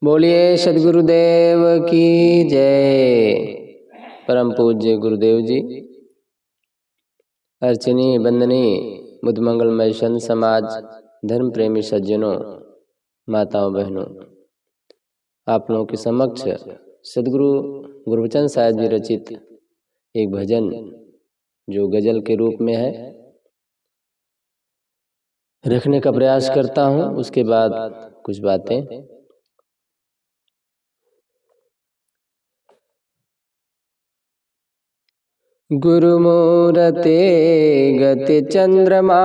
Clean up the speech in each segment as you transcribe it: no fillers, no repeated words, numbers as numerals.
बोलिए सदगुरुदेव की जय। परम पूज्य गुरुदेव जी, अर्चनीय वंदनीय बुद्ध मंगलमय संत समाज, धर्म प्रेमी सज्जनों, माताओं बहनों, आप लोगों के समक्ष सदगुरु गुरबचन साहिब जी रचित एक भजन जो गजल के रूप में है रखने का प्रयास करता हूँ। उसके बाद कुछ बातें। गुरुमूरते गति चंद्रमा,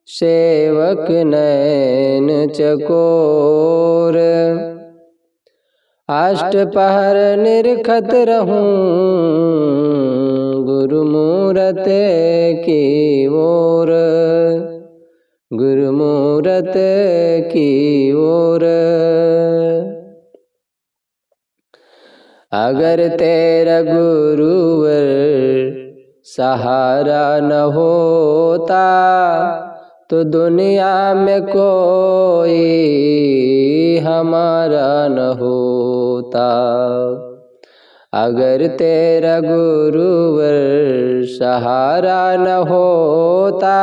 सेवक नयन चकोर। अष्टपहर निरखत रहूं, गुरुमूरत की ओर, गुरुमूरत की ओर। अगर तेरा गुरुवर सहारा न होता, तो दुनिया में कोई हमारा न होता। अगर तेरा गुरुवर सहारा न होता,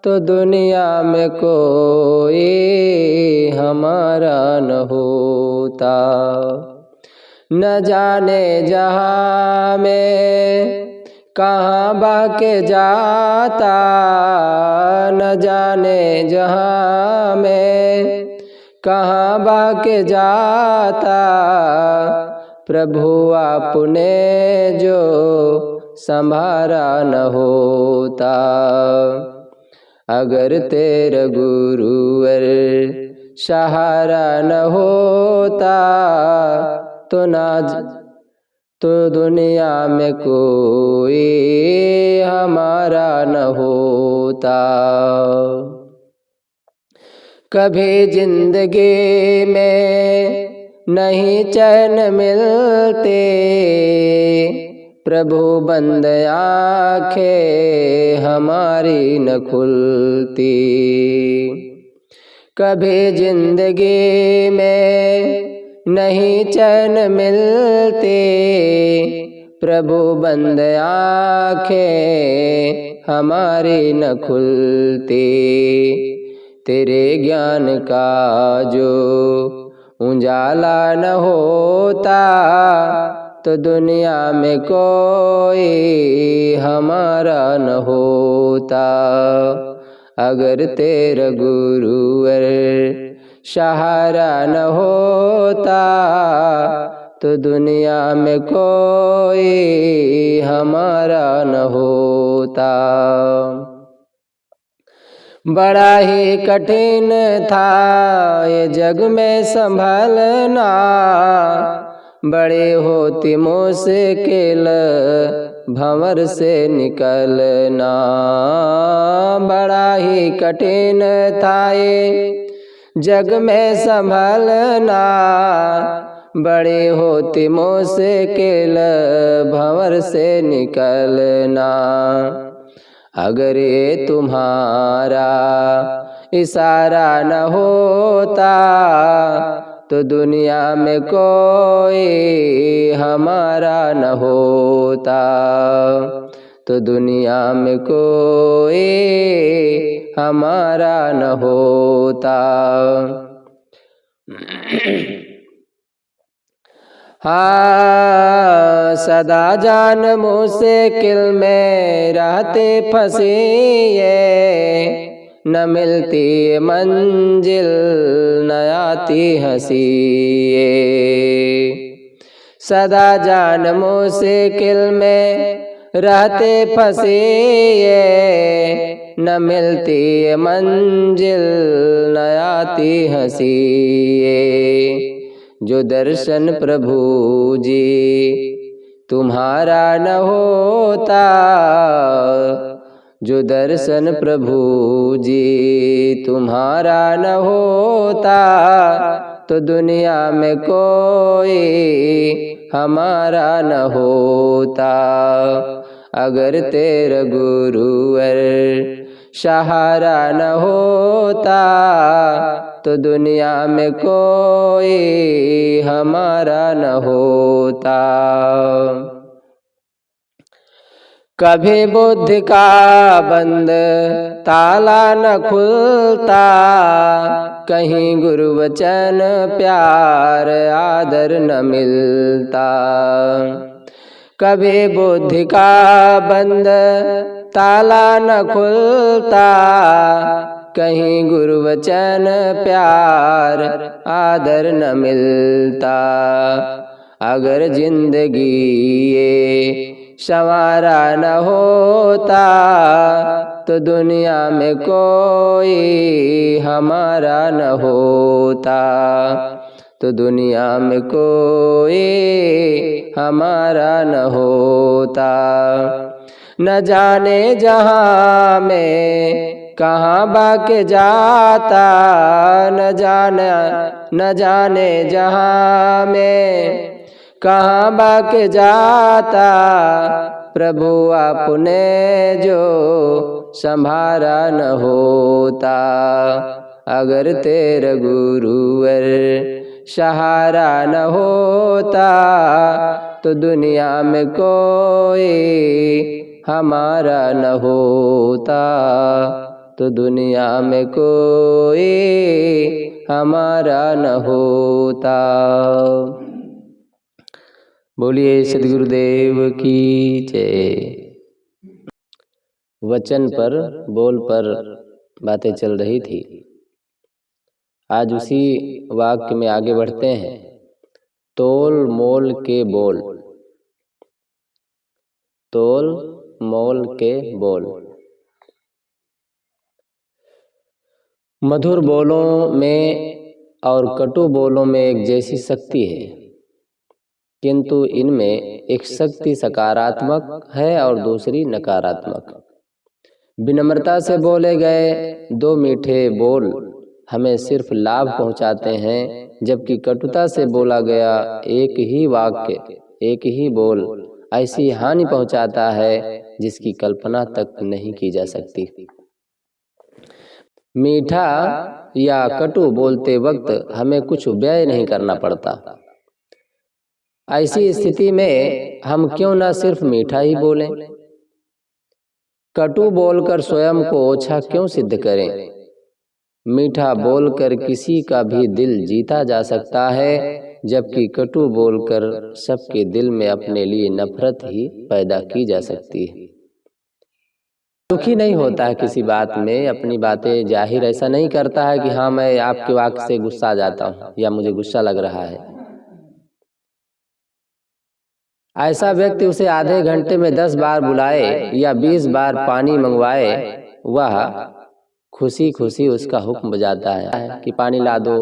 तो दुनिया में कोई हमारा न होता। न जाने जहाँ में कहाँ बहके जाता, न जाने जहाँ में कहाँ बहके जाता। प्रभु आपने जो संभारा न होता। अगर तेरा गुरुवर सहारा न होता, तो दुनिया में कोई हमारा न होता। कभी जिंदगी में नहीं चैन मिलते, प्रभु बंद आँखें हमारी न खुलती। कभी जिंदगी में नहीं चैन मिलते, प्रभु बंद आँखें हमारी न खुलती। तेरे ज्ञान का जो उजाला न होता, तो दुनिया में कोई हमारा न होता। अगर तेरा गुरुवर सहारा न होता, तो दुनिया में कोई हमारा न होता। बड़ा ही कठिन था ये जग में संभलना, बड़े होती मुश्किल भंवर से निकलना। बड़ा ही कठिन था ये जग में संभलना, बड़े होती मुश्किल भंवर से निकलना। अगर ये तुम्हारा इशारा न होता, तो दुनिया में कोई हमारा न होता। तो दुनिया में कोई हमारा न होता। हाँ, सदा जान मुश्किल में रहते फंसे, न मिलती मंजिल न आती हंसी। सदा जान मुश्किल में रहते फंसे, न मिलती मंजिल न आती हंसी। जो दर्शन प्रभु जी तुम्हारा न होता, जो दर्शन प्रभु जी तुम्हारा न होता, तो दुनिया में कोई हमारा न होता। अगर तेरा गुरुवर सहारा न होता, तो दुनिया में कोई हमारा न होता। कभी बुद्धि का बंद ताला न खुलता, कहीं गुरु वचन प्यार आदर न मिलता। कभी बुद्धि का बंद ताला न खुलता, कहीं गुरु वचन प्यार आदर न मिलता। अगर जिंदगी ये संवारा न होता, तो दुनिया में कोई हमारा न होता। तो दुनिया में कोई हमारा न होता। न जाने जहाँ में कहाँ बाके जाता, न जाने जहाँ में कहाँ बाके जाता। प्रभु आपने जो संभारा न होता। अगर तेरा गुरुवर सहारा न होता, तो दुनिया में कोई हमारा न होता। तो दुनिया में कोई हमारा न होता। बोलिए सद्गुरुदेव की जय। वचन पर बोल पर बातें चल रही थी। आज उसी वाक्य में आगे बढ़ते हैं। तोल मोल के बोल, तोल मोल के बोल। मधुर बोलों में और कटु बोलों में एक जैसी शक्ति है, किंतु इनमें एक शक्ति सकारात्मक है और दूसरी नकारात्मक। विनम्रता से बोले गए दो मीठे बोल हमें सिर्फ लाभ पहुंचाते हैं, जबकि कटुता से बोला गया एक ही वाक्य, एक ही बोल ऐसी हानि पहुंचाता है जिसकी कल्पना तक नहीं की जा सकती। मीठा या कटु बोलते वक्त हमें कुछ व्यय नहीं करना पड़ता। ऐसी स्थिति में हम क्यों न सिर्फ मीठा ही बोलें। कटु बोलकर स्वयं को ओछा क्यों सिद्ध करें। मीठा बोलकर किसी का भी दिल जीता जा सकता है, जबकि कटु बोलकर सबके दिल में अपने लिए नफरत ही पैदा की जा सकती है। दुखी नहीं होता है किसी बात में, अपनी बातें जाहिर ऐसा नहीं करता है कि हाँ मैं आपके वाक्य से गुस्सा जाता हूँ या मुझे गुस्सा लग रहा है। ऐसा व्यक्ति उसे आधे घंटे में 10 बार बुलाए या 20 बार पानी मंगवाए, वह खुशी खुशी उसका हुक्म बजाता है कि पानी ला दो,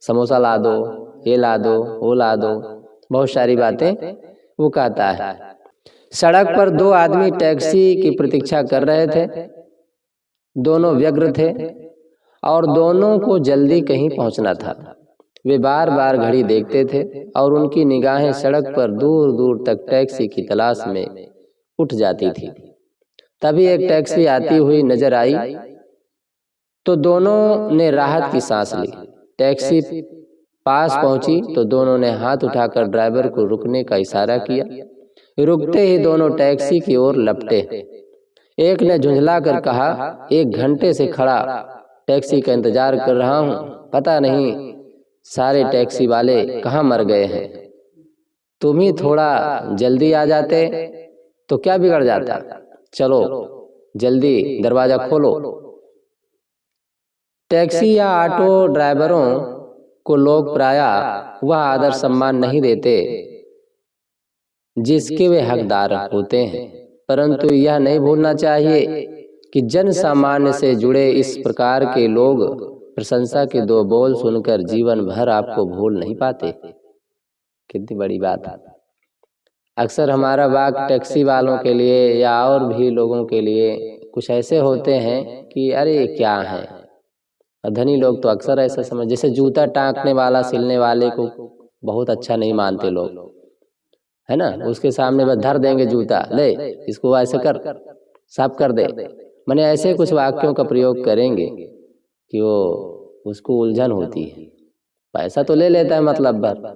समोसा ला दो, ये ला दो, वो ला दो, बहुत सारी बातें वो कहता है। सड़क पर दो आदमी टैक्सी की प्रतीक्षा कर रहे थे। दोनों व्यग्र थे और दोनों को जल्दी कहीं पहुंचना था। वे बार बार घड़ी देखते थे और उनकी निगाहें सड़क पर दूर दूर तक टैक्सी की तलाश में उठ जाती थी। तभी एक टैक्सी आती हुई नजर आई तो दोनों ने राहत की सांस ली। टैक्सी पास पहुंची तो दोनों ने हाथ उठाकर ड्राइवर को रुकने का इशारा किया। रुकते ही दोनों टैक्सी की ओर लपटे। एक ने झुंझला कर कहा, 1 घंटे से खड़ा टैक्सी का इंतजार कर रहा हूँ, पता नहीं सारे टैक्सी वाले कहाँ मर गए हैं। तुम ही थोड़ा जल्दी आ जाते तो क्या बिगड़ जाता। चलो जल्दी दरवाजा खोलो। टैक्सी या ऑटो ड्राइवरों को लोग प्रायः वह आदर सम्मान नहीं देते जिसके वे हकदार होते हैं, परंतु यह नहीं भूलना चाहिए कि जन सामान्य से जुड़े इस प्रकार के लोग प्रशंसा के 2 बोल सुनकर जीवन भर आपको भूल नहीं पाते। कितनी बड़ी बात है। अक्सर हमारा वाक्य टैक्सी वालों के लिए या और भी लोगों के लिए कुछ ऐसे होते हैं कि अरे क्या है। धनी लोग तो अक्सर ऐसा समझ, जैसे जूता टाँकने वाला सिलने वाले को बहुत अच्छा नहीं मानते लोग, है ना। उसके सामने बस धर देंगे जूता, ले इसको ऐसे कर, साफ कर दे। मैंने ऐसे कुछ वाक्यों का प्रयोग करेंगे कि उसको उलझन होती है। पैसा तो ले लेता है मतलब भर।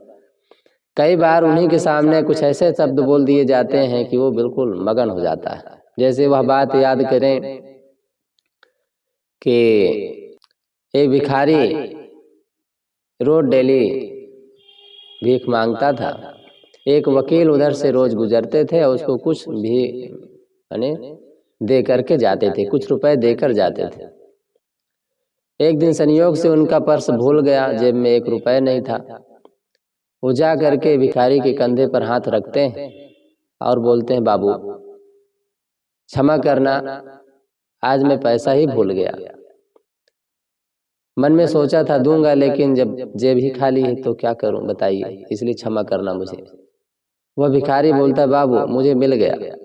कई बार उन्हीं के सामने कुछ ऐसे शब्द बोल दिए जाते हैं कि वो बिल्कुल मगन हो जाता है। जैसे वह बात याद करें कि एक भिखारी रोज डेली भीख मांगता था। एक वकील उधर से रोज गुजरते थे और उसको कुछ भी यानी दे करके जाते थे, कुछ रुपए देकर जाते थे। एक दिन संयोग से उनका पर्स भूल गया, जेब में 1 रुपया नहीं था। वो जा करके भिखारी के कंधे पर हाथ रखते हैं और बोलते हैं, बाबू क्षमा करना, आज मैं पैसा ही भूल गया। मन में सोचा था दूंगा, लेकिन जब जेब ही खाली है तो क्या करूं बताइए, इसलिए क्षमा करना मुझे। वह भिखारी बोलता, बाबू मुझे मिल गया,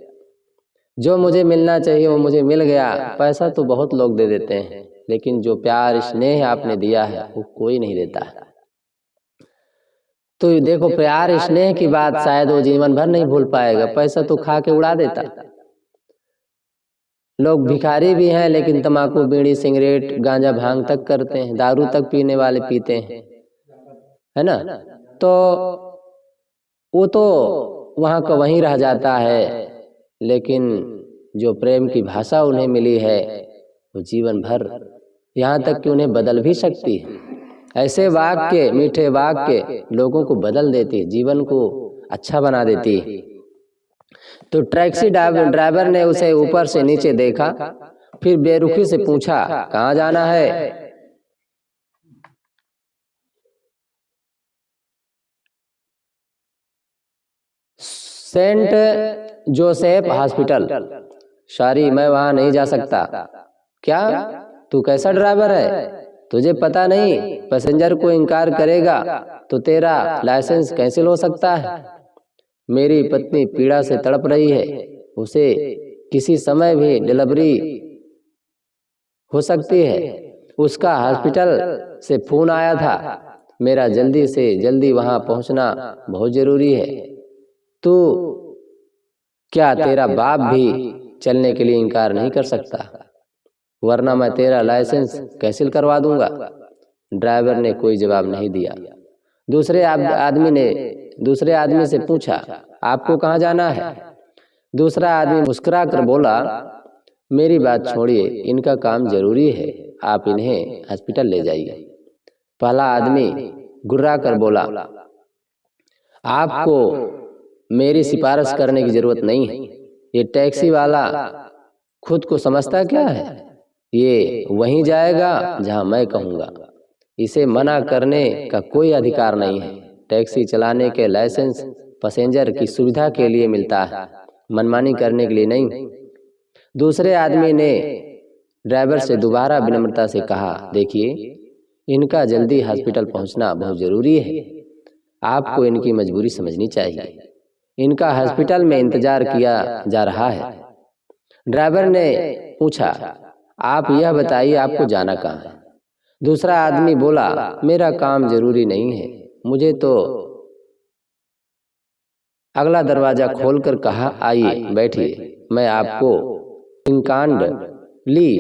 जो मुझे मिलना चाहिए वो मुझे मिल गया। पैसा तो बहुत लोग दे देते हैं, लेकिन जो प्यार स्नेह आपने दिया है वो कोई नहीं देता है। तो देखो, प्यार स्नेह की बात शायद वो जीवन भर नहीं भूल पाएगा, पैसा तो खा के उड़ा देता। लोग भिखारी भी हैं लेकिन तंबाकू, बीड़ी, सिगरेट, गांजा, भांग तक करते हैं, दारू तक पीने वाले पीते हैं, है ना। तो वो तो वहाँ का वहीं रह जाता है, लेकिन जो प्रेम की भाषा उन्हें मिली है वो जीवन भर, यहाँ तक कि उन्हें बदल भी सकती है। ऐसे वाक्य, मीठे वाक्य लोगों को बदल देती, जीवन को अच्छा बना देती। तो टैक्सी ड्राइवर ने उसे ऊपर से नीचे देखा, फिर बेरुखी से पूछा, कहाँ जाना है? Saint Joseph hospital. सॉरी, मैं वहां नहीं जा सकता। क्या? तू कैसा ड्राइवर है? तुझे पता नहीं पैसेंजर को इनकार करेगा तो तेरा लाइसेंस कैंसिल हो सकता है। मेरी पत्नी पीड़ा से तड़प रही है, उसे किसी समय भी डिलीवरी हो सकती है। उसका हॉस्पिटल से फोन आया था, मेरा जल्दी से जल्दी वहां पहुंचना बहुत जरूरी है। तू क्या तेरा बाप भी चलने के लिए इनकार नहीं कर सकता? वरना मैं तेरा लाइसेंस कैंसिल करवा दूंगा। ड्राइवर ने कोई जवाब नहीं दिया। दूसरे आदमी से पूछा, आपको कहाँ जाना है? दूसरा आदमी मुस्कुरा कर बोला, मेरी बात छोड़िए, इनका काम जरूरी है, आप इन्हें हॉस्पिटल ले जाइए। पहला आदमी गुर्रा कर बोला, आपको मेरी सिफारिश करने की जरूरत नहीं है। ये टैक्सी वाला खुद को समझता क्या है? ये वहीं जाएगा जहां मैं कहूँगा। इसे मना करने का कोई अधिकार नहीं है। टैक्सी चलाने के लाइसेंस पैसेंजर की सुविधा के लिए मिलता है, मनमानी करने के लिए नहीं। दूसरे आदमी ने ड्राइवर से दोबारा विनम्रता से कहा, देखिए, इनका जल्दी हॉस्पिटल पहुंचना बहुत जरूरी है, आपको इनकी मजबूरी समझनी चाहिए। इनका हॉस्पिटल में इंतजार किया जा रहा है। ड्राइवर ने पूछा, आप यह बताइए आपको जाना कहाँ है? दूसरा आदमी बोला, मेरा काम जरूरी नहीं है, मुझे तो अगला दरवाजा खोलकर कहा, आइए बैठिए, मैं आपको इंकांड ली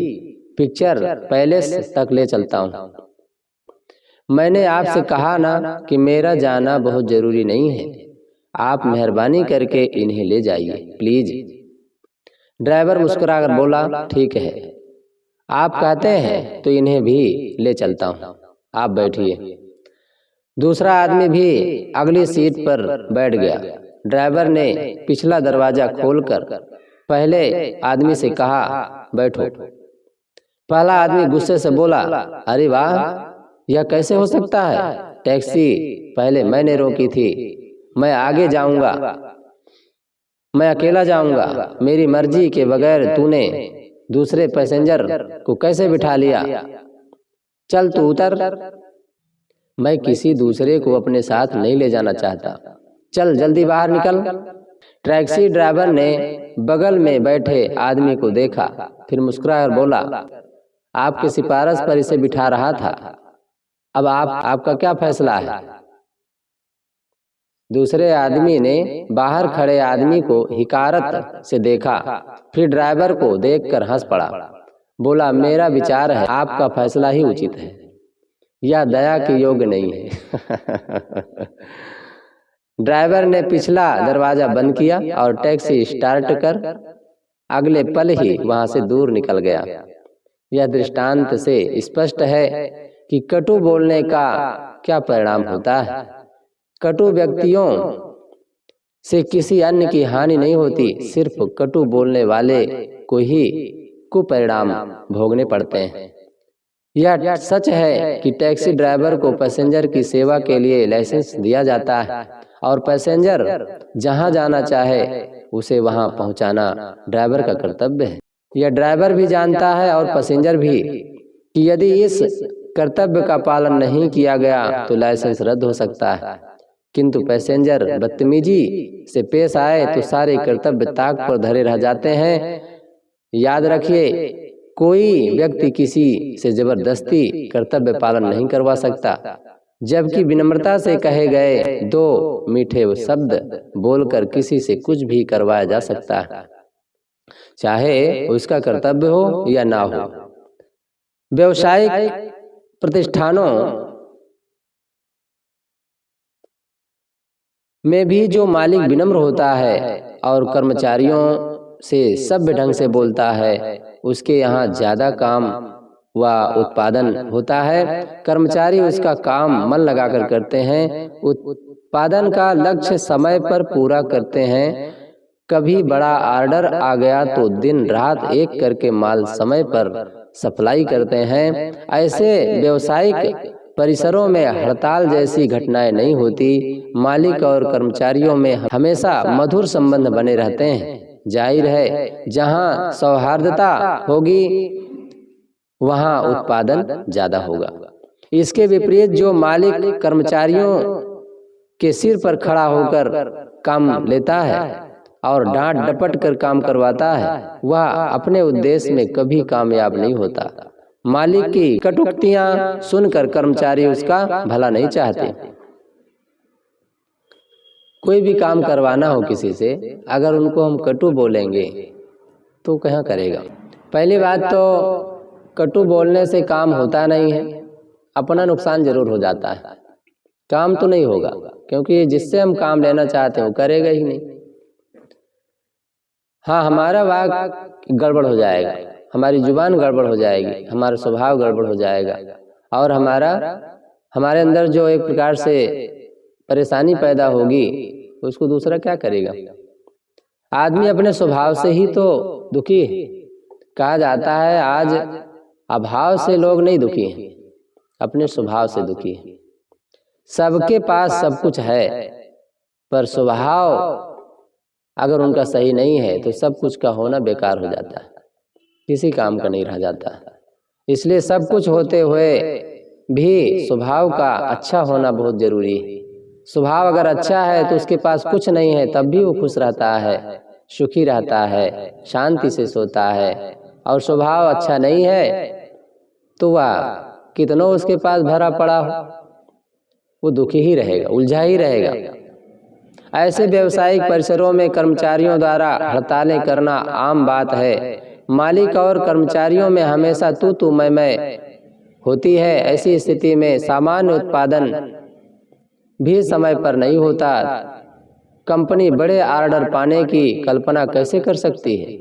पिक्चर पैलेस तक ले चलता हूँ। मैंने आपसे कहा ना कि मेरा जाना बहुत जरूरी नहीं है, आप मेहरबानी करके इन्हें ले जाइए प्लीज। ड्राइवर मुस्कुराकर बोला, ठीक है, आप कहते हैं तो इन्हें भी ले चलता हूँ, आप बैठिए। दूसरा आदमी भी अगली सीट पर बैठ गया। ड्राइवर ने पिछला दरवाजा खोलकर पहले आदमी से कहा, बैठो। पहला आदमी गुस्से से बोला, अरे वाह, यह कैसे हो सकता है? टैक्सी पहले मैंने रोकी थी, मैं आगे जाऊंगा, मैं अकेला जाऊंगा। मेरी मर्जी के बगैर तूने दूसरे पैसेंजर को कैसे बिठा लिया? चल तू उतर। मैं किसी दूसरे को अपने साथ नहीं ले जाना चाहता, चल जल्दी बाहर निकल। टैक्सी ड्राइवर ने बगल में बैठे आदमी को देखा, फिर मुस्कुराकर बोला, आपकी सिफारिश पर इसे बिठा रहा था, अब आपका क्या फैसला है? दूसरे आदमी ने बाहर खड़े आदमी को हिकारत से देखा, फिर ड्राइवर को देखकर हंस पड़ा। बोला, मेरा विचार है आपका फैसला ही उचित है। या दया के योग्य नहीं है। ड्राइवर ने पिछला दरवाजा बंद किया और टैक्सी स्टार्ट कर अगले पल ही वहां से दूर निकल गया। यह दृष्टांत से स्पष्ट है कि कटु बोलने का क्या परिणाम होता है। कटु व्यक्तियों से किसी अन्य की हानि नहीं होती, सिर्फ कटु बोलने वाले को ही कुपरिणाम भोगने पड़ते हैं। यह सच है कि टैक्सी ड्राइवर को पैसेंजर की सेवा के लिए लाइसेंस दिया जाता है और पैसेंजर जहां जाना चाहे उसे वहां पहुंचाना ड्राइवर का कर्तव्य है। यह ड्राइवर भी जानता है और पैसेंजर भी कि यदि इस कर्तव्य का पालन नहीं किया गया तो लाइसेंस रद्द हो सकता है, किंतु पैसेंजर बदतमीजी से पेश आए तो सारे कर्तव्य ताक पर धरे रह जाते हैं। याद रखिए, कोई व्यक्ति किसी से जबरदस्ती कर्तव्य पालन नहीं करवा सकता, जबकि विनम्रता से कहे गए 2 मीठे शब्द बोलकर किसी से कुछ भी करवाया जा सकता है, चाहे उसका कर्तव्य हो या ना हो। व्यावसायिक प्रतिष्ठानों में भी जो मालिक विनम्र होता है और कर्मचारियों से सभ्य ढंग से बोलता है, उसके यहाँ ज्यादा काम व उत्पादन होता है। कर्मचारी उसका काम मन लगाकर करते हैं, उत्पादन का लक्ष्य समय पर पूरा करते हैं। कभी बड़ा ऑर्डर आ गया तो दिन रात एक करके माल समय पर सप्लाई करते हैं। ऐसे व्यावसायिक परिसरों में हड़ताल जैसी घटनाएं नहीं होती। मालिक और कर्मचारियों में हमेशा मधुर संबंध बने रहते हैं। जाहिर है, जहां सौहार्दता होगी वहां उत्पादन ज्यादा होगा। इसके विपरीत जो मालिक कर्मचारियों के सिर पर खड़ा होकर काम लेता है और डांट डपट कर काम करवाता है, वह अपने उद्देश्य में कभी कामयाब नहीं होता। मालिक की कटुक्तियां सुनकर कर्मचारी उसका भला नहीं चाहते। कोई भी काम करवाना हो किसी से, अगर उनको हम कटु बोलेंगे तो कहाँ करेगा। पहली बात तो कटु बोलने से काम होता नहीं है, अपना नुकसान जरूर हो जाता है, काम तो नहीं होगा, क्योंकि जिससे हम काम लेना चाहते हैं वो करेगा ही नहीं। हाँ, हमारा वाक गड़बड़ हो जाएगा, हमारी जुबान गड़बड़ हो जाएगी, हमारा स्वभाव गड़बड़ हो जाएगा और हमारे अंदर जो एक प्रकार से परेशानी पैदा होगी उसको दूसरा क्या करेगा। आदमी अपने स्वभाव से ही तो दुखी है। कहा जाता है आज अभाव से लोग नहीं दुखी हैं, अपने स्वभाव से दुखी हैं। सबके पास सब कुछ है, पर स्वभाव अगर उनका सही नहीं है तो सब कुछ का होना बेकार हो जाता है, किसी काम का नहीं रह जाता। इसलिए सब कुछ होते हुए भी स्वभाव का अच्छा होना बहुत जरूरी है। स्वभाव अगर अच्छा है तो उसके पास कुछ नहीं है तब भी वो खुश रहता है, सुखी रहता है, शांति से सोता है। और स्वभाव अच्छा नहीं है तो वह कितनों उसके पास भरा पड़ा हो, वो दुखी ही रहेगा, उलझा ही रहेगा। ऐसे व्यावसायिक परिसरों में कर्मचारियों द्वारा हड़तालें करना आम बात है। मालिक और कर्मचारियों में हमेशा तू मैं होती है। ऐसी स्थिति में सामान्य उत्पादन भी समय पर नहीं होता। कंपनी बड़े ऑर्डर पाने की कल्पना कैसे कर सकती है।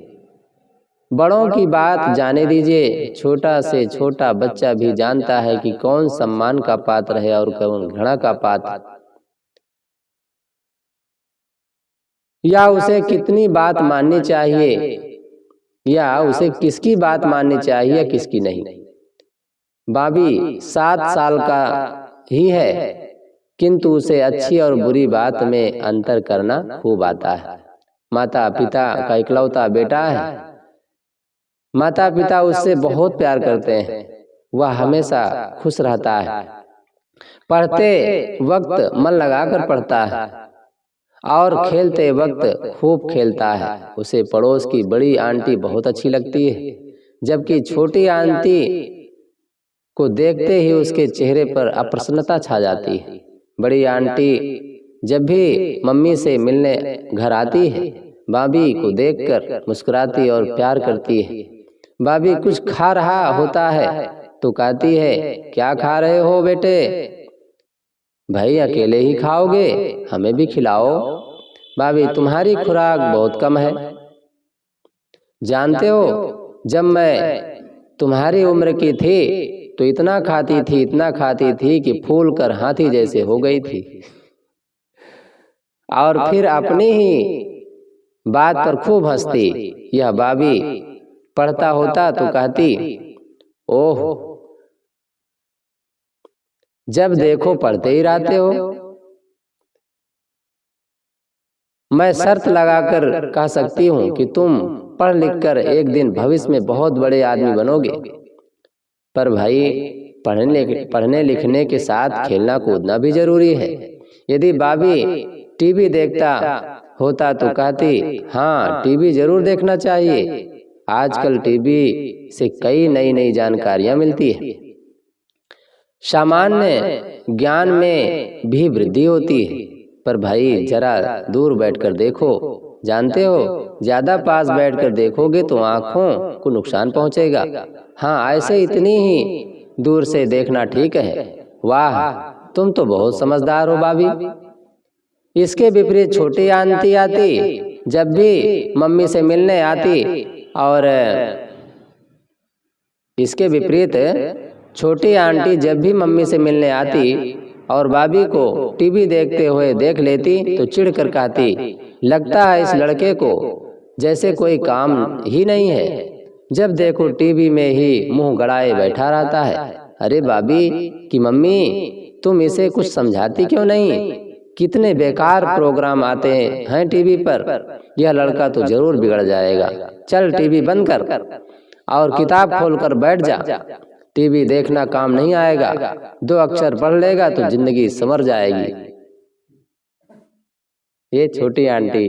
बड़ों की बात जाने दीजिए, छोटा से छोटा बच्चा भी जानता है कि कौन सम्मान का पात्र है और कौन घृणा का पात्र, या उसे कितनी बात माननी चाहिए, या उसे किसकी बात माननी चाहिए, किसकी नहीं। बाबी 7 साल का ही है, किंतु उसे अच्छी और बुरी बात में अंतर करना खूब आता है। माता पिता का इकलौता बेटा है, माता पिता उससे बहुत प्यार करते हैं, वह हमेशा खुश रहता है, पढ़ते वक्त मन लगाकर पढ़ता है और खेलते वक्त खूब खेलता है। उसे पड़ोस की बड़ी आंटी बहुत अच्छी लगती है, जबकि छोटी आंटी को देखते ही उसके चेहरे पर अप्रसन्नता छा जाती है। बड़ी आंटी जब भी मम्मी से मिलने घर आती है, भाभी को देखकर मुस्कुराती और प्यार करती है। भाभी कुछ खा रहा होता है तो कहती है, क्या खा रहे हो बेटे? भाई अकेले ही खाओगे, हमें भी खिलाओ। भाभी तुम्हारी खुराक बहुत कम है। जानते हो, जब मैं तुम्हारी उम्र की थी तो इतना खाती थी कि फूल कर हाथी जैसे हो गई थी। और फिर अपनी ही बात पर खूब हंसती। यह भाभी पढ़ता होता तो कहती, ओह जब देखो पढ़ते ही रहते हो। मैं शर्त लगाकर कह सकती हूँ कि तुम पढ़ लिख कर एक दिन भविष्य में बहुत बड़े आदमी बनोगे। पर भाई पढ़ने लिखने के साथ खेलना कूदना भी जरूरी है। यदि भाभी टीवी देखता होता तो कहती, हाँ टीवी जरूर देखना चाहिए। आजकल टीवी से कई नई नई जानकारियां मिलती है। सामान्य ज्ञान में भी वृद्धि होती है। पर भाई जरा दूर बैठकर देखो। जानते हो, ज्यादा पास बैठकर देखोगे तो आंखों को नुकसान पहुंचेगा। हाँ ऐसे इतनी ही दूर से देखना ठीक है। वाह तुम तो बहुत समझदार हो भाभी। इसके विपरीत छोटी आंटी आती, जब भी मम्मी से मिलने आती और इसके विपरीत छोटी आंटी जब भी मम्मी से मिलने आती और भाभी को टीवी देखते हुए देख लेती तो चिढ़ कर कहती, लगता है इस लड़के को जैसे कोई काम ही नहीं है। जब देखो टीवी में ही मुंह गड़ाए बैठा रहता है। अरे भाभी कि मम्मी तुम इसे कुछ समझाती क्यों नहीं? कितने बेकार प्रोग्राम आते हैं टीवी पर। यह लड़का तो जरूर बिगड़ जाएगा। चल टीवी बंद कर और किताब खोलकर बैठ जा। टीवी देखना काम नहीं आएगा। 2 अक्षर पढ़ लेगा तो जिंदगी संवर जाएगी। ये छोटी आंटी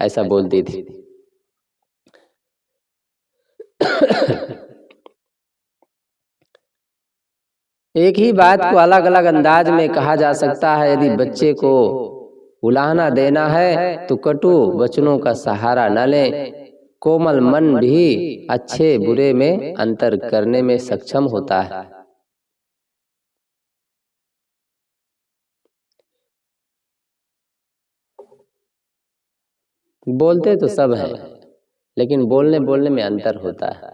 ऐसा बोलती थी। एक ही बात को अलग अलग अंदाज में कहा जा सकता है। यदि बच्चे को उलाहना देना है तो कटु वचनों का सहारा न लें। कोमल मन भी अच्छे बुरे में अंतर करने में सक्षम होता है। बोलते तो सब हैं, लेकिन बोलने बोलने में अंतर होता है।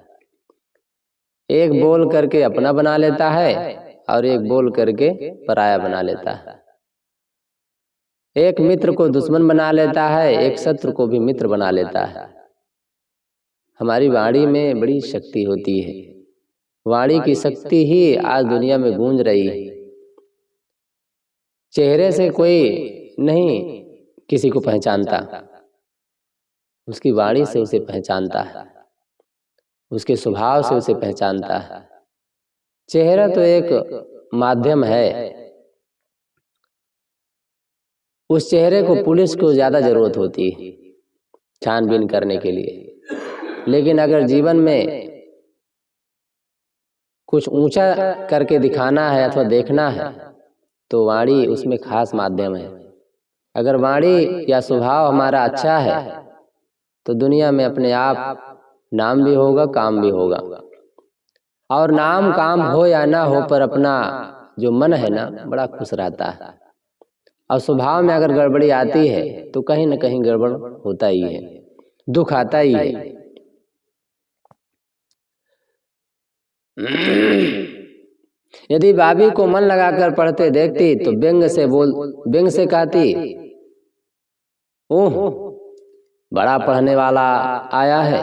एक बोल करके अपना बना लेता है और एक बोल करके पराया बना लेता है। एक मित्र को दुश्मन बना लेता है, एक शत्रु को भी मित्र बना लेता है। हमारी वाणी में बड़ी शक्ति होती है। वाणी की शक्ति ही आज दुनिया में गूंज रही है। चेहरे से कोई नहीं किसी को पहचानता, उसकी वाणी से उसे पहचानता है, उसके स्वभाव से उसे पहचानता है। चेहरा तो एक माध्यम है। उस चेहरे को पुलिस को ज्यादा जरूरत होती है छानबीन करने के लिए। लेकिन अगर जीवन में कुछ ऊंचा करके दिखाना है अथवा देखना है तो वाणी उसमें खास माध्यम है। अगर वाणी या स्वभाव हमारा अच्छा है तो दुनिया में अपने आप नाम भी होगा, काम भी होगा। और नाम काम हो या ना हो पर अपना जो मन है ना बड़ा खुश रहता है। और स्वभाव में अगर गड़बड़ी आती है तो कहीं न कहीं गड़बड़ होता ही है, दुख आता ही है। यदि भाभी को मन लगाकर पढ़ते देखती तो व्यंग से कहती, ओह बड़ा पढ़ने वाला आया है।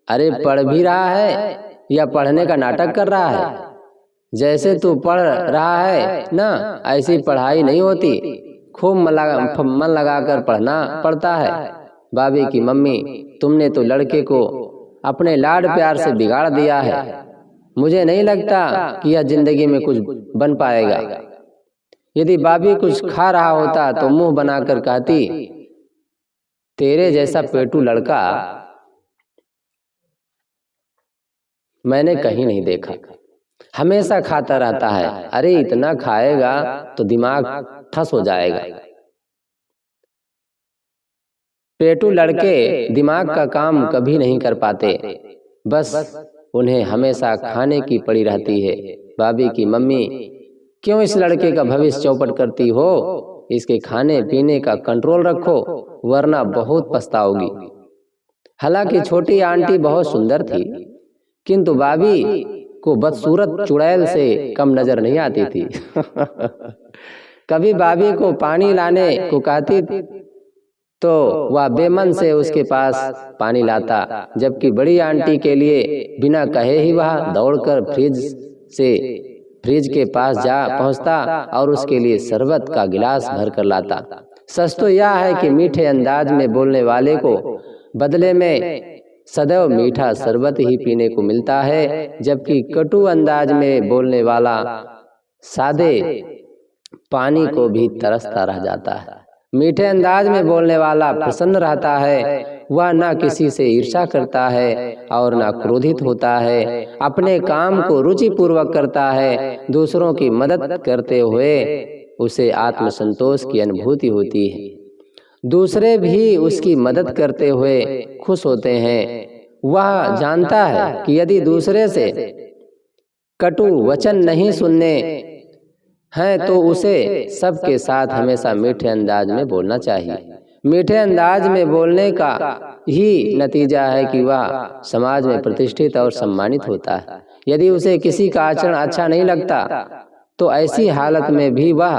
अरे पढ़ भी रहा है या पढ़ने का नाटक कर रहा है? जैसे तू पढ़ रहा है ना ऐसी पढ़ाई नहीं होती। खूब मन लगाकर पढ़ना पड़ता है। भाभी की मम्मी तुमने तो लड़के को अपने लाड प्यार से बिगाड़ दिया है। मुझे नहीं लगता कि यह जिंदगी में कुछ बन पाएगा। यदि भाभी कुछ खा रहा होता तो मुंह बनाकर कहती, तेरे जैसा पेटू लड़का मैंने कहीं नहीं देखा, हमेशा खाता रहता है। अरे इतना खाएगा तो दिमाग ठस हो जाएगा। पेटू लड़के दिमाग का काम कभी नहीं कर पाते, बस उन्हें हमेशा खाने की पड़ी रहती है। भाभी की मम्मी, क्यों इस लड़के का भविष्य चौपट करती हो? इसके खाने पीने का कंट्रोल रखो, वरना बहुत पछताओगी। हालांकि छोटी आंटी बहुत सुंदर थी, किंतु भाभी को बदसूरत चुड़ैल से कम नजर नहीं आती थी। कभी भाभी को पानी लाने को कहती तो वह बेमन से उसके पास पानी लाता, जबकि बड़ी आंटी के लिए बिना कहे ही वह दौड़कर फ्रिज के पास जा पहुंचता और उसके लिए शरबत का गिलास भर कर लाता। सच तो यह है कि मीठे अंदाज में बोलने वाले को बदले में सदैव मीठा शरबत ही पीने को मिलता है, जबकि कटु अंदाज में बोलने वाला सादे पानी को भी तरसता रह जाता है। मीठे अंदाज में बोलने वाला प्रसन्न रहता है, वह न किसी से ईर्ष्या करता है और न क्रोधित होता है। अपने काम को रुचिपूर्वक करता है। दूसरों की मदद करते हुए उसे आत्मसंतोष की अनुभूति होती है। दूसरे भी उसकी मदद करते हुए खुश होते हैं। वह जानता है कि यदि दूसरे से कटु वचन नहीं सुनने हैं तो उसे सबके साथ हमेशा मीठे अंदाज में बोलना चाहिए। मीठे अंदाज में बोलने का ही नतीजा है कि वह समाज में प्रतिष्ठित और सम्मानित होता है। यदि उसे किसी का आचरण अच्छा नहीं लगता तो ऐसी हालत में भी वह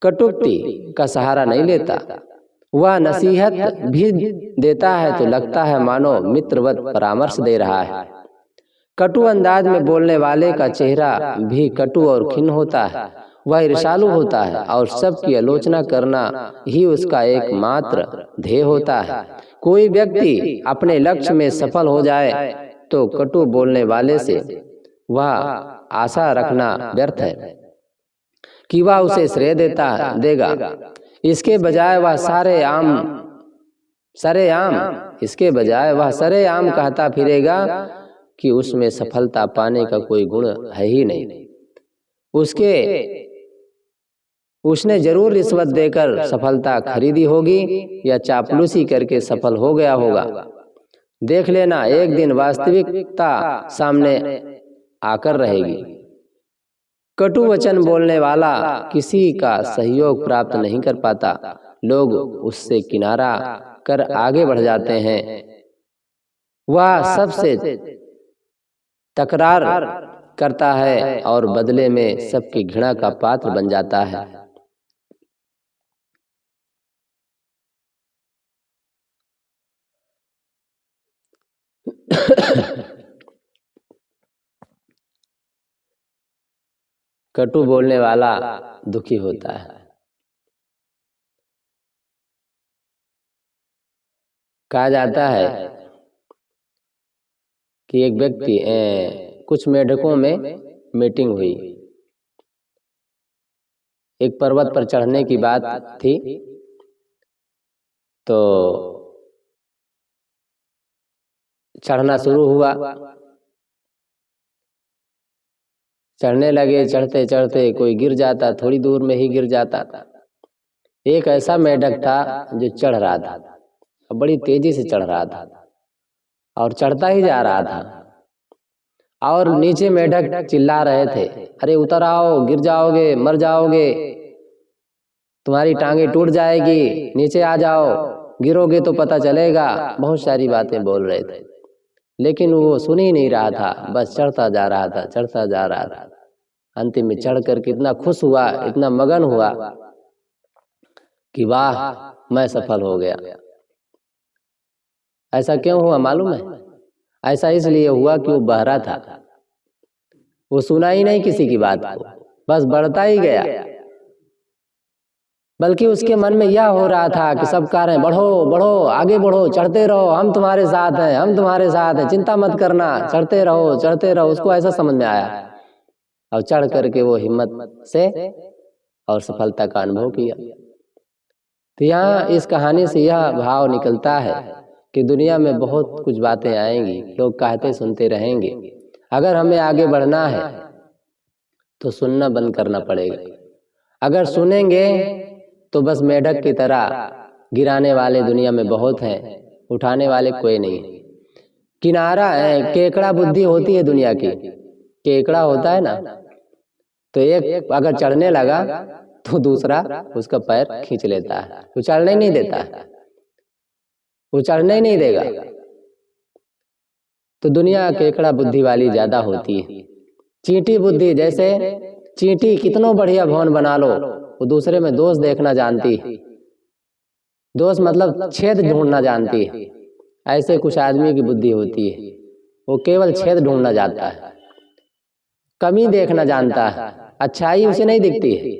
कटुक्ति का सहारा नहीं लेता। वह नसीहत भी देता है तो लगता है मानो मित्रवत परामर्श दे रहा है। कटु अंदाज में बोलने वाले का चेहरा भी कटु और खिन्न होता है। वह ईर्ष्यालु होता है और सबकी आलोचना करना ही उसका एकमात्र ध्येय होता है। कोई व्यक्ति अपने लक्ष्य में सफल हो जाए तो कटु बोलने वाले से वह आशा रखना व्यर्थ है कि वह उसे श्रेय देगा। इसके बजाय वह सरेआम कहता फिरेगा कि उसमें सफलता पाने का कोई गुण है ही नहीं। उसने जरूर रिश्वत देकर सफलता खरीदी होगी या चापलूसी करके सफल हो गया होगा। देख लेना, एक दिन वास्तविकता सामने आकर रहेगी। कटु वचन बोलने वाला किसी का सहयोग प्राप्त नहीं कर पाता। लोग उससे किनारा कर आगे बढ़ जाते हैं। वह सबसे तकरार करता है और बदले में सबकी घृणा का पात्र बन जाता है। कटु बोलने वाला दुखी होता है। कहा जाता है कि एक व्यक्ति कुछ मेढकों में मीटिंग हुई। एक पर्वत पर चढ़ने की बात थी, तो चढ़ना शुरू हुआ। चढ़ने लगे, चढ़ते चढ़ते कोई गिर जाता, थोड़ी दूर में ही गिर जाता। एक ऐसा मेढक था जो चढ़ रहा था, बड़ी तेजी से चढ़ रहा था और चढ़ता ही जा रहा था। और नीचे मेढक चिल्ला रहे थे, अरे उतर आओ, गिर जाओगे, मर जाओगे, तुम्हारी टांगे टूट जाएगी, नीचे आ जाओ, गिरोगे तो पता चलेगा। बहुत सारी बातें बोल रहे थे, लेकिन वो सुन ही नहीं रहा था, बस चढ़ता जा रहा था, चढ़ता जा रहा था। अंतिम में चढ़ कर कितना खुश हुआ, इतना मगन हुआ कि वाह, मैं सफल हो गया। ऐसा क्यों हुआ मालूम है? ऐसा इसलिए हुआ कि वो बहरा था। वो सुना ही नहीं किसी की बात को, बस बढ़ता ही गया। बल्कि उसके मन में यह हो रहा था कि सब कह रहे हैं बढ़ो बढ़ो, आगे बढ़ो, चढ़ते रहो, हम तुम्हारे साथ हैं, हम तुम्हारे साथ हैं, चिंता मत करना, चढ़ते रहो, चढ़ते रहो। उसको ऐसा समझ में आया और चढ़ करके वो हिम्मत से और सफलता का अनुभव किया। तो यहाँ इस कहानी से यह भाव निकलता है कि दुनिया में बहुत कुछ बातें आएंगी, लोग कहते सुनते रहेंगे। अगर हमें आगे बढ़ना है तो सुनना बंद करना पड़ेगा। अगर सुनेंगे तो बस मेढक की तरह गिराने वाले दुनिया में बहुत हैं, उठाने वाले कोई नहीं। किनारा है, केकड़ा बुद्धि होती है दुनिया की। केकड़ा होता है ना, तो एक अगर चढ़ने लगा तो दूसरा उसका पैर खींच लेता है, वो चढ़ने नहीं देता, वो चढ़ने ही नहीं देगा। तो दुनिया केकड़ा बुद्धि वाली ज्यादा होती है। चींटी बुद्धि, जैसे चींटी कितनों बढ़िया भवन बना लो, वो दूसरे में दोष देखना जानती है, दोष मतलब छेद ढूंढना जानती है। ऐसे कुछ आदमी की बुद्धि होती है, वो केवल छेद ढूंढना जानता है, कमी देखना जानता है, अच्छाई उसे नहीं दिखती है।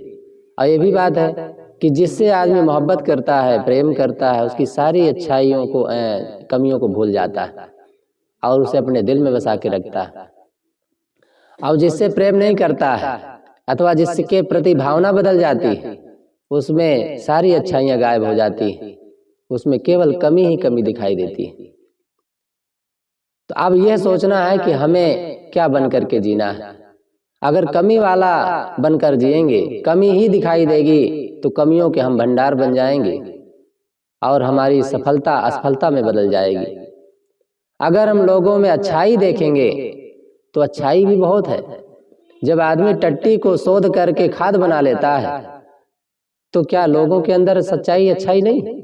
और ये भी बात है कि जिससे आदमी मोहब्बत करता है, प्रेम करता है, उसकी सारी अच्छाइयों को कमियों को भूल जाता है और उसे अपने दिल में बसा के रखता है। और जिससे प्रेम नहीं करता है अथवा जिसके प्रति भावना बदल जाती है, उसमें सारी अच्छाइयाँ गायब हो जाती है, उसमें केवल कमी ही कमी दिखाई देती है। तो अब यह सोचना है कि हमें क्या बन करके जीना है। अगर कमी वाला बनकर जिएंगे, कमी ही दिखाई देगी, तो कमियों के हम भंडार बन जाएंगे और हमारी सफलता असफलता में बदल जाएगी। अगर हम लोगों में अच्छाई देखेंगे तो अच्छाई भी बहुत है। जब आदमी टट्टी को शोध करके खाद बना लेता है, तो क्या लोगों के अंदर सच्चाई अच्छाई नहीं?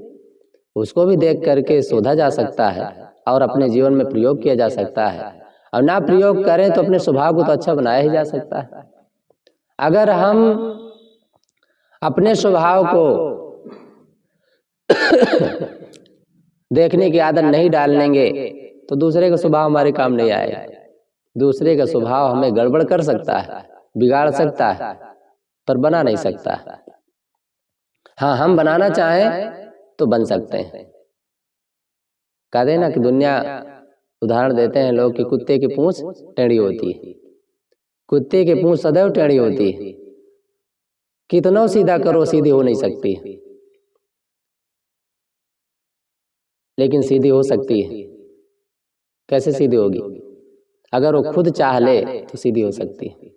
उसको भी देख करके शोधा जा सकता है और अपने जीवन में प्रयोग किया जा सकता है। और ना प्रयोग करें तो अपने स्वभाव को तो अच्छा बनाया ही जा सकता है। अगर हम अपने स्वभाव को देखने की आदत नहीं डालेंगे तो दूसरे का स्वभाव हमारे काम नहीं आएगा। दूसरे का स्वभाव हमें गड़बड़ कर सकता है, बिगाड़ सकता है, पर बना नहीं सकता। हाँ, हम बनाना चाहें तो बन सकते हैं। कहते हैं ना कि दुनिया, उदाहरण देते हैं लोग कि कुत्ते की पूंछ टेढ़ी होती है। कुत्ते की पूंछ सदैव टेढ़ी होती है, कितना सीधा करो सीधी हो नहीं सकती, लेकिन सीधी हो सकती है। कैसे सीधी होगी? अगर वो खुद चाह ले तो सीधी हो सकती है।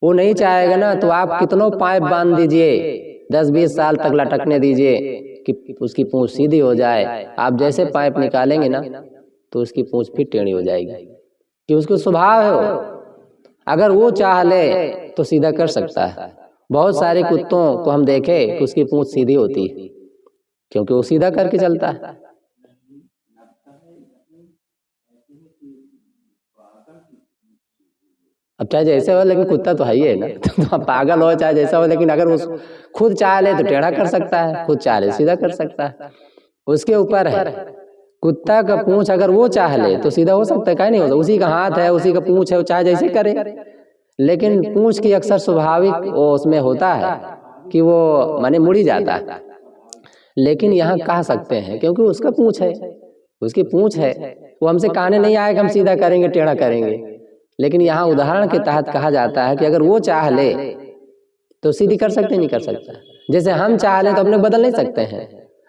वो नहीं चाहेगा ना, तो आप कितनों पाइप बांध दीजिए, 10-20 साल तक लटकने दीजिए कि उसकी पूंछ सीधी हो जाए। आप जैसे पाइप निकालेंगे ना तो उसकी पूंछ फिर टेढ़ी हो जाएगी, कि उसको स्वभाव है वो। अगर वो चाह ले तो सीधा कर सकता है। बहुत सारे कुत्तों को हम देखे कि उसकी पूंछ सीधी होती है, क्योंकि वो सीधा करके चलता है। अब चाहे जैसे हो, लेकिन कुत्ता तो है ही है ना। तो पागल हो चाहे जैसा हो, लेकिन अगर उस खुद चाह ले तो टेढ़ा कर सकता है, खुद चाह ले सीधा कर सकता है, उसके ऊपर है। कुत्ता का पूंछ अगर वो चाह ले तो सीधा हो सकता है, क्या नहीं हो सकता? उसी का हाथ है, उसी का पूंछ है, वो चाहे जैसे करे। लेकिन पूंछ की अक्सर स्वाभाविक वो उसमें होता है कि वो माने मुड़ी जाता है। लेकिन यहाँ कह सकते हैं क्योंकि उसका पूंछ है, उसकी पूंछ है, वो हमसे कहने नहीं आएगा हम सीधा करेंगे टेढ़ा करेंगे। लेकिन यहाँ उदाहरण के तहत कहा जाता है कि अगर वो चाह ले तो सीधी कर सकते, नहीं कर सकता। जैसे हम चाह ले तो अपने बदल नहीं सकते हैं,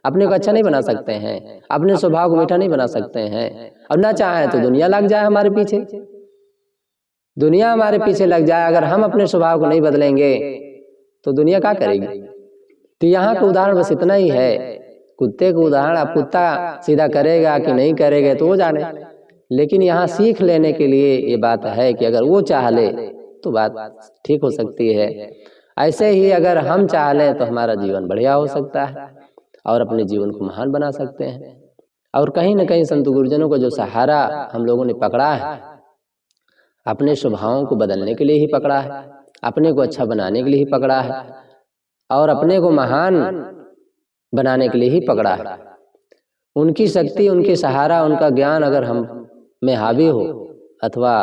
अपने को अच्छा नहीं बना सकते हैं, अपने स्वभाव को मीठा नहीं बना सकते हैं। और ना चाहे तो दुनिया लग जाए हमारे पीछे, दुनिया हमारे पीछे लग जाए। अगर हम अपने स्वभाव को नहीं बदलेंगे तो दुनिया क्या करेगी? तो यहाँ का उदाहरण बस इतना ही है, कुत्ते का उदाहरण। अब कुत्ता सीधा करेगा कि नहीं करेगा तो वो जाने, लेकिन यहाँ सीख लेने के लिए ये बात है कि अगर वो चाह ले तो बात ठीक हो सकती है। ऐसे ही अगर हम चाह लें तो हमारा जीवन बढ़िया हो सकता है और अपने जीवन को महान बना सकते हैं। और कहीं ना कहीं संत गुरुजनों को जो सहारा हम लोगों ने पकड़ा है, अपने स्वभावों को बदलने के लिए ही पकड़ा है, अपने को अच्छा बनाने के लिए ही पकड़ा है और अपने को महान बनाने के लिए ही पकड़ा है। उनकी शक्ति, उनके सहारा, उनका ज्ञान अगर हम में हावी हो अथवा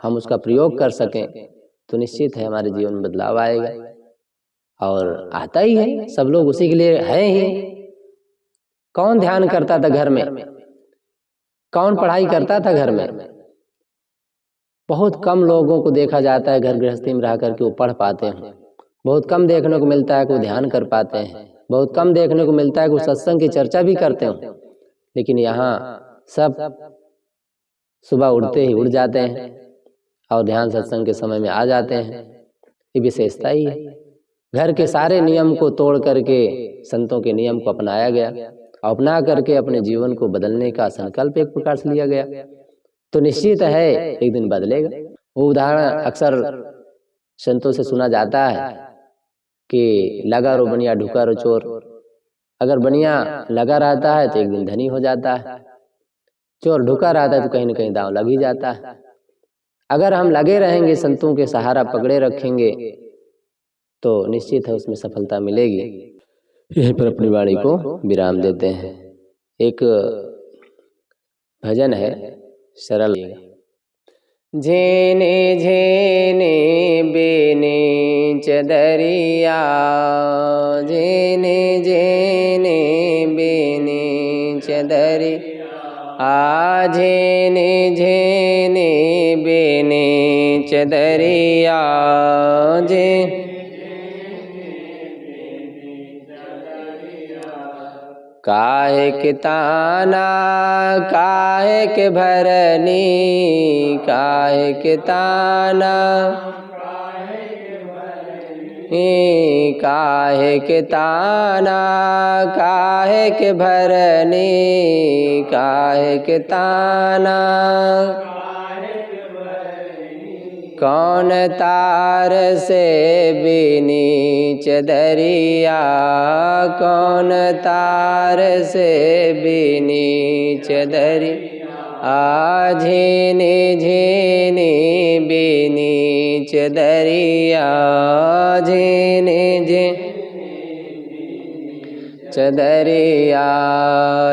हम उसका प्रयोग कर सकें तो निश्चित है हमारे जीवन में बदलाव आएगा। और आता ही है, सब लोग उसी के लिए हैं ही। कौन ध्यान करता था घर में? कौन पढ़ाई करता था घर में? बहुत कम लोगों को देखा जाता है घर गृहस्थी में रह करके वो पढ़ पाते हैं। बहुत कम देखने को मिलता है कि वो ध्यान कर पाते हैं। बहुत कम देखने को मिलता है कि वो सत्संग की चर्चा भी करते हैं। लेकिन यहाँ सब सुबह उठते ही उठ जाते हैं और ध्यान सत्संग के समय में आ जाते हैं। ये विशेषता ही है। घर के सारे नियम को तोड़ करके संतों के नियम को अपनाया गया अपना करके अपने जीवन को बदलने का संकल्प एक प्रकार से लिया गया, तो निश्चित है एक दिन बदलेगा। वो उदाहरण अक्सर संतों से सुना जाता है कि लगा रो बनिया ढुका रो चोर। अगर बनिया लगा रहता है तो एक दिन धनी हो जाता है, चोर ढुका रहता है तो कहीं न कहीं दांव लग ही जाता है। अगर हम लगे रहेंगे, संतों के सहारा पकड़े रखेंगे, तो निश्चित है उसमें सफलता मिलेगी। यहीं पर अपनी वाणी को विराम देते हैं। एक भजन है सरल। झेने झेने बेने चदरिया, झेने झेने बेने चदरी, आ झेने झेने बेने चदरिया, जे काहे के ताना काहे के भरनी, काहे के ताना काहे के ताना काहे के भरनी, काहे के ताना कौन तार से बीनी चदरिया, कौन तार से बीनी चदरी, आ झेने झेने बीनी चदरिया, झेने झेने चदरिया,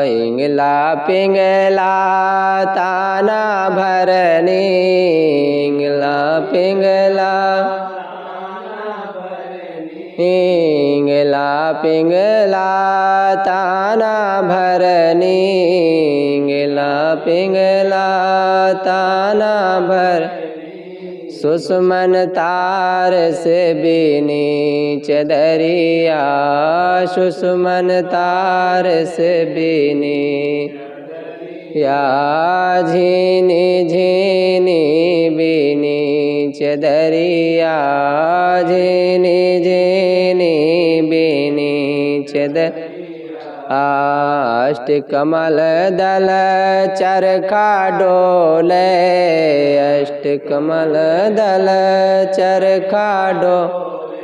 इंगला पिंगला ताना भरनी, इंगला पिंगला इंगला पिंगला ताना भरनी, इंगला पिंगला ताना भर, सुषमन तार से बीनी चदरिया, सुषमन तार से बीनी या, झीनी झीनी बीनी चदरिया, झीनी झीनी बीनी चदर, अष्ट कमल दल चरखा डोले, अष्ट कमल दल चरखा डोले,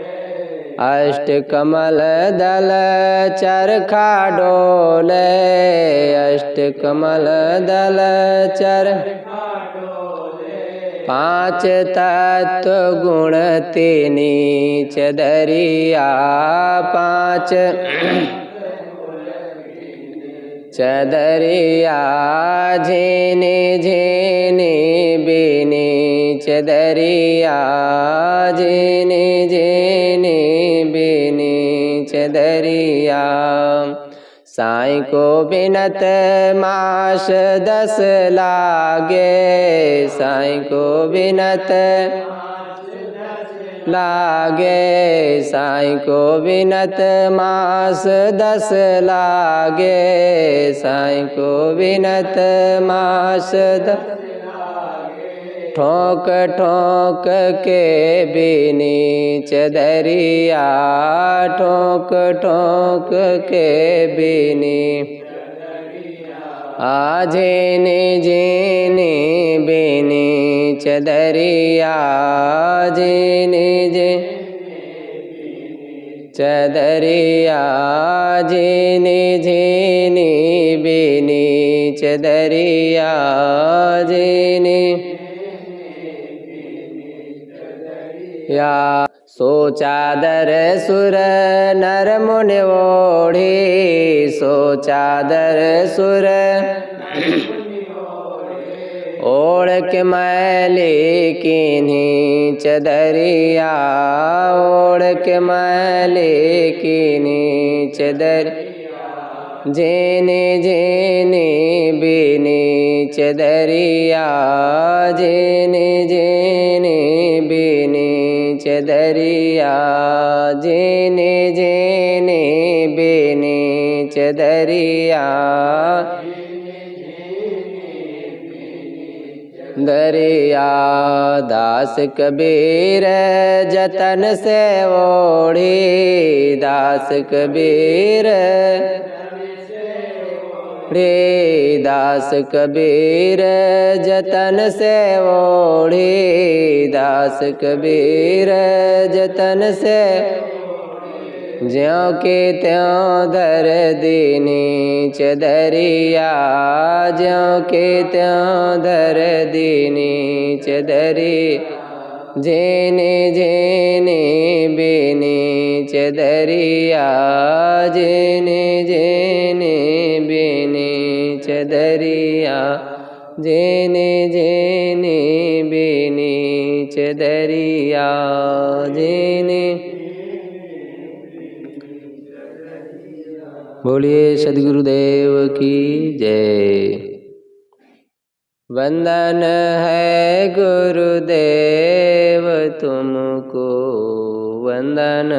अष्ट कमल दल चरखा डोले, अष्ट कमल दल चरखा डोले, पांच तत्व गुण तीनी चदरिया, पांच चदरिया, झेने झेने बीनी चदरिया, झेने झेने बीनी चदरिया, साईं को बिनत मास 10 लागे, साईं को बिनत लागे, साईं को बिनत मास 10 लागे, साईं को बिनत मास 10 ठोक ठोक के बीनी चदरिया, ठोक ठोक के बीनी, आ झेने झेने बीनी चदरिया, झेने चदरिया, झेने झेने बीनी चदरिया, झेने या, सो चादर सुर नर मुनि ओढ़ी, सो चादर सुर ओढ़ के मैली कीन्ही चदरिया, ओढ़ के मैली कीन्ही चदर, झेने झेने बीनी चदरिया, झेने झेने बीनी चदरिया, झेने झेने बीनी चदरिया, दरिया दास कबीर जतन से ओढ़ी, दास कबीर रे दास कबीर जतन से ओढ़ी, दास कबीर जतन से ज्यों के त्यों धर दीनी चदरिया, ज्यों के त्यों धर दीनी चदरी, जेने जेने बेने चदरिया, जेने जेने बेने चदरिया, जेने जेने बेने चदरिया, जेने। बोलिए सद्गुरुदेव की जय। वंदन है गुरुदेव तुमको, वंदन